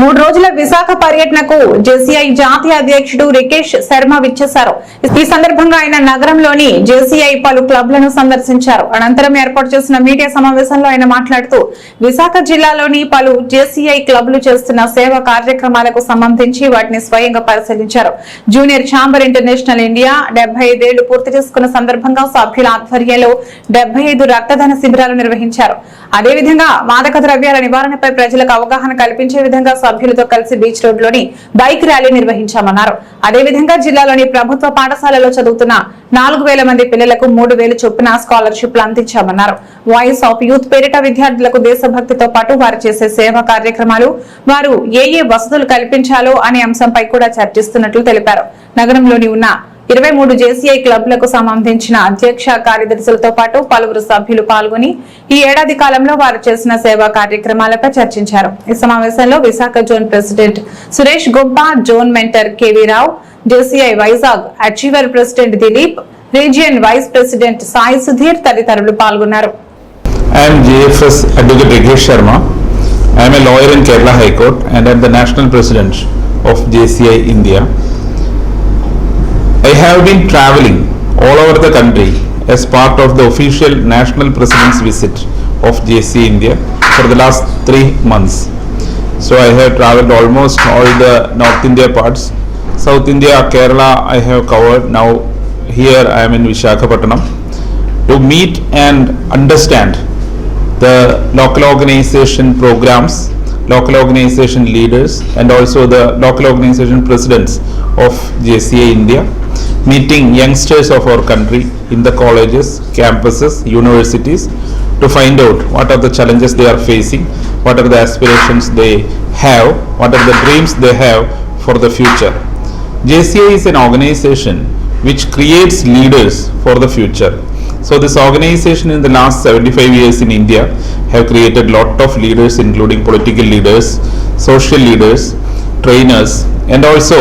3 రోజుల విశాఖ పర్యటనకు జేసీఐ జాతీయ అధ్యక్షుడు రికేష్ శర్మ విచ్చేశారు. ఈ సందర్భంగా ఆయన నగరంలోని జేసీఐ పలు క్లబ్లను సందర్శించారు. అనంతరం ఏర్పాటు చేసిన మీడియా సమావేశంలో ఆయన మాట్లాడుతూ విశాఖ జిల్లాలోని పలు జేసీఐ క్లబ్లు చేస్తున్న సేవా కార్యక్రమాలకు సంబంధించి వాటిని స్వయంగా పరిశీలించారు. జూనియర్ ఛాంబర్ ఇంటర్నేషనల్ ఇండియా 75 ఏళ్లు పూర్తి చేసుకున్న సందర్భంగా సభ్యుల ఆధ్వర్యంలో 75 రక్తదాన శిబిరాలు నిర్వహించారు. అదేవిధంగా మాదక ద్రవ్యాల నివారణపై ప్రజలకు అవగాహన కల్పించే విధంగా సభ్యులతో కలిసి బీచ్ రోడ్ లోని బైక్ ర్యాలీ నిర్వహించామన్నారు. అదేవిధంగా జిల్లాలోని ప్రభుత్వ పాఠశాలలో చదువుతున్న 4000 మంది పిల్లలకు 3000 చొప్పున స్కాలర్షిప్లు అందించామన్నారు. వాయిస్ ఆఫ్ యూత్ పేరిట విద్యార్థులకు దేశభక్తితో పాటు వారు చేసే సేవా కార్యక్రమాలు, వారు ఏ వసతులు కల్పించాలో అనే అంశంపై కూడా చర్చిస్తున్నట్లు తెలిపారు. నగరంలోని ఉన్న 23 జేసీఐ క్లబ్లకు సంబంధించిన అధ్యక్ష కార్యదర్శులతో పాటు పలువురు సభ్యులు పాల్గొని ఈ ఏడాది కాలంలో వారు చేసిన సేవా కార్యక్రమాలపై చర్చించారు. ఈ సమావేశంలో Visakha zone president Suresh Goppa, zone mentor KV Rao, JCI Vizag achiever president Dilip, region vice president Sai Sudheer తదితరులు పాల్గొన్నారు. I am JFS Advocate Rikesh Sharma. I am a lawyer in Kerala High Court and I am the National President of JCI India. I have been traveling all over the country as part of the official National President's visit of JCI India for the last 3 months. So I have traveled almost all the North India parts. South India, Kerala I have covered. Now here I am in Visakhapatnam to meet and understand the local organization programs, local organization leaders and also the local organization presidents of JCI India, meeting youngsters of our country in the colleges, campuses, universities to find out what are the challenges they are facing, what are the aspirations they have, what are the dreams they have for the future. JCI is an organization which creates leaders for the future. So this organization in the last 75 years in India have created lot of leaders, including political leaders, social leaders, trainers and also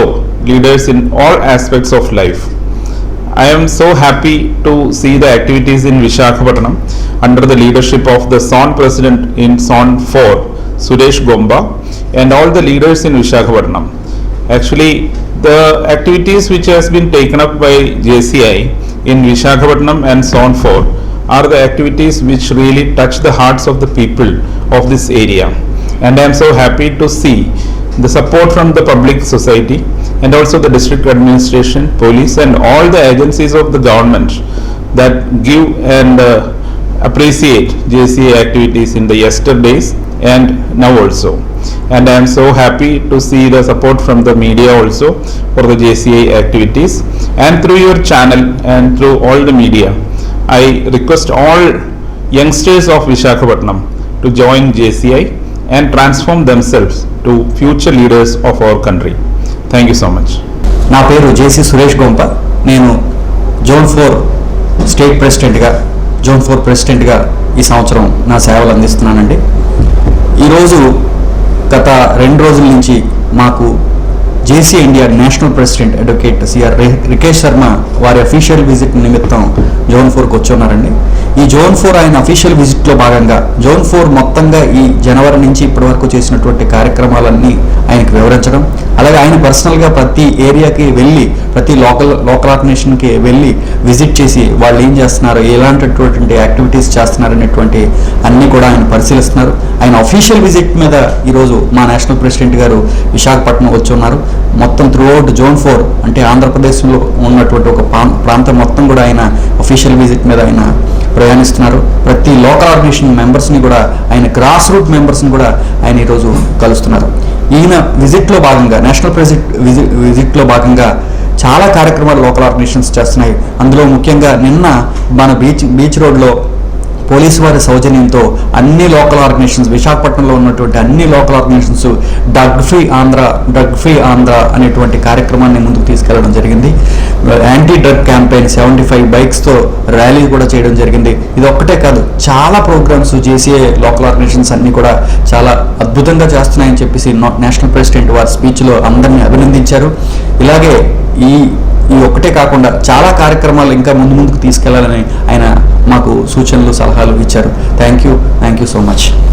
leaders in all aspects of life. I am so happy to see the activities in Visakhapatnam under the leadership of the zone president in zone 4, Suresh Gomba, and all the leaders in Visakhapatnam. Actually, the activities which has been taken up by JCI in Visakhapatnam and zone 4 are the activities which really touch the hearts of the people of this area. And I am so happy to see the support from the public society and also the district administration, police and all the agencies of the government that give and appreciate JCI activities in the yesterdays and now also. And I am so happy to see the support from the media also for the JCI activities, and through your channel and through all the media I request all youngsters of Visakhapatnam to join JCI and transform themselves to future leaders of our country. Thank you so much. నా పేరు జేసీ సురేష్ గొంప. నేను zone 4 state ప్రెసిడెంట్గా, zone 4 ప్రెసిడెంట్గా ఈ సంవత్సరం నా సేవలు అందిస్తున్నానండి. ఈరోజు గత 2 రోజుల నుంచి మాకు JCI India national president advocate CR Rikesh Sharma వారి అఫీషియల్ విజిట్ నిమిత్తం జోన్ 4కి వచ్చున్నారండి. ఈ జోన్ 4 ఆయన అఫీషియల్ విజిట్లో భాగంగా జోన్ 4 మొత్తంగా ఈ జనవరి నుంచి ఇప్పటి వరకు చేసినటువంటి కార్యక్రమాలన్నీ ఆయనకు వివరించడం, అలాగే ఆయన పర్సనల్గా ప్రతి ఏరియాకి వెళ్ళి ప్రతి లోకల్ ఆర్గనైజేషన్కి వెళ్ళి విజిట్ చేసి వాళ్ళు ఏం చేస్తున్నారు, ఎలాంటిటువంటి యాక్టివిటీస్ చేస్తున్నారు అనేటువంటి అన్నీ కూడా ఆయన పరిశీలిస్తున్నారు. ఆయన అఫీషియల్ విజిట్ మీద ఈరోజు మా నేషనల్ ప్రెసిడెంట్ గారు విశాఖపట్నం వచ్చి ఉన్నారు. మొత్తం త్రూఅవుట్ జోన్ 4 అంటే ఆంధ్రప్రదేశ్లో ఉన్నటువంటి ఒక ప్రాంతం మొత్తం కూడా ఆయన అఫీషియల్ విజిట్ మీద ఆయన ప్రయాణిస్తున్నారు. ప్రతి లోకల్ ఆర్గనైజేషన్ మెంబర్స్ని కూడా, ఆయన గ్రాస్ రూట్ మెంబర్స్ని కూడా ఆయన ఈరోజు కలుస్తున్నారు. ఈయన విజిట్లో భాగంగా, నేషనల్ విజిట్లో భాగంగా చాలా కార్యక్రమాలు లోకల్ ఆర్గనైజేషన్స్ చేస్తున్నాయి. అందులో ముఖ్యంగా నిన్న మన బీచ్ రోడ్లో పోలీసు వారి సౌజన్యంతో అన్ని లోకల్ ఆర్గనైజేషన్స్, విశాఖపట్నంలో ఉన్నటువంటి అన్ని local organizations drug free Andhra అనేటువంటి కార్యక్రమాన్ని ముందుకు తీసుకెళ్లడం జరిగింది. యాంటీ డ్రగ్ క్యాంపెయిన్ 75 బైక్స్తో ర్యాలీ కూడా చేయడం జరిగింది. ఇది ఒక్కటే కాదు, చాలా ప్రోగ్రామ్స్ JCI లోకల్ ఆర్గనైజేషన్స్ అన్ని కూడా చాలా అద్భుతంగా చేస్తున్నాయని చెప్పేసి నేషనల్ ప్రెసిడెంట్ వారి స్పీచ్లో అందరినీ అభినందించారు. ఇలాగే ఈ ఒక్కటే కాకుండా చాలా కార్యక్రమాలు ఇంకా ముందుకు తీసుకెళ్లాలని ఆయన మాకు సూచనలు, సలహాలు ఇచ్చారు. Thank you so much.